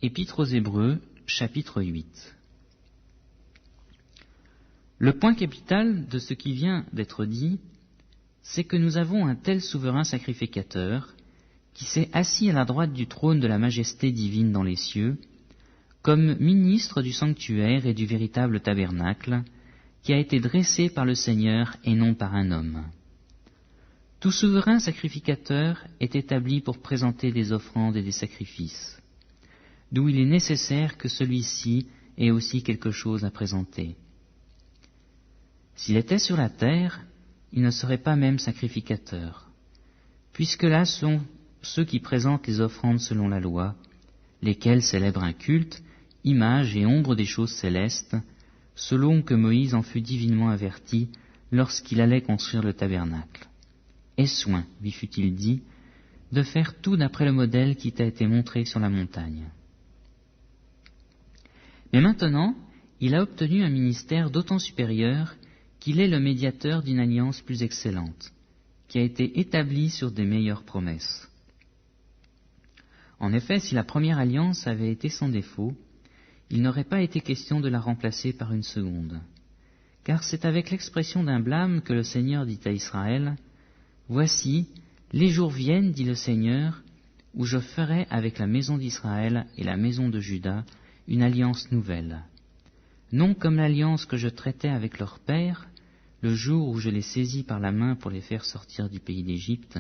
Épître aux Hébreux, chapitre 8. Le point capital de ce qui vient d'être dit, c'est que nous avons un tel souverain sacrificateur qui s'est assis à la droite du trône de la majesté divine dans les cieux, comme ministre du sanctuaire et du véritable tabernacle, qui a été dressé par le Seigneur et non par un homme. Tout souverain sacrificateur est établi pour présenter des offrandes et des sacrifices, d'où il est nécessaire que celui-ci ait aussi quelque chose à présenter. S'il était sur la terre, il ne serait pas même sacrificateur, puisque là sont ceux qui présentent les offrandes selon la loi, lesquels célèbrent un culte, image et ombre des choses célestes, selon que Moïse en fut divinement averti lorsqu'il allait construire le tabernacle. « Aie soin, lui fut-il dit, de faire tout d'après le modèle qui t'a été montré sur la montagne. » Mais maintenant, il a obtenu un ministère d'autant supérieur qu'il est le médiateur d'une alliance plus excellente, qui a été établie sur des meilleures promesses. En effet, si la première alliance avait été sans défaut, il n'aurait pas été question de la remplacer par une seconde. Car c'est avec l'expression d'un blâme que le Seigneur dit à Israël, « Voici, les jours viennent, dit le Seigneur, où je ferai avec la maison d'Israël et la maison de Juda une alliance nouvelle. Non comme l'alliance que je traitais avec leur père, le jour où je les saisis par la main pour les faire sortir du pays d'Égypte,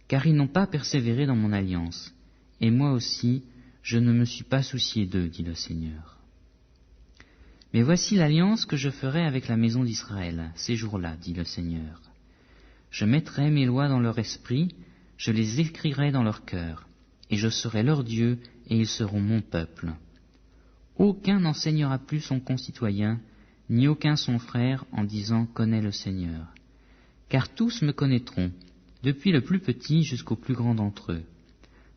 car ils n'ont pas persévéré dans mon alliance, et moi aussi, je ne me suis pas soucié d'eux, dit le Seigneur. Mais voici l'alliance que je ferai avec la maison d'Israël, ces jours-là, dit le Seigneur. Je mettrai mes lois dans leur esprit, je les écrirai dans leur cœur, et je serai leur Dieu, et ils seront mon peuple. Aucun n'enseignera plus son concitoyen, ni aucun son frère, en disant « Connais le Seigneur ». Car tous me connaîtront, depuis le plus petit jusqu'au plus grand d'entre eux,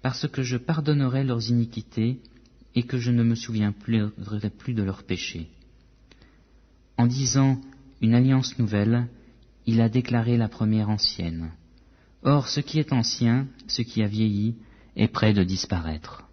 parce que je pardonnerai leurs iniquités et que je ne me souviendrai plus de leurs péchés. En disant « une alliance nouvelle », il a déclaré la première ancienne. Or, ce qui est ancien, ce qui a vieilli, est près de disparaître.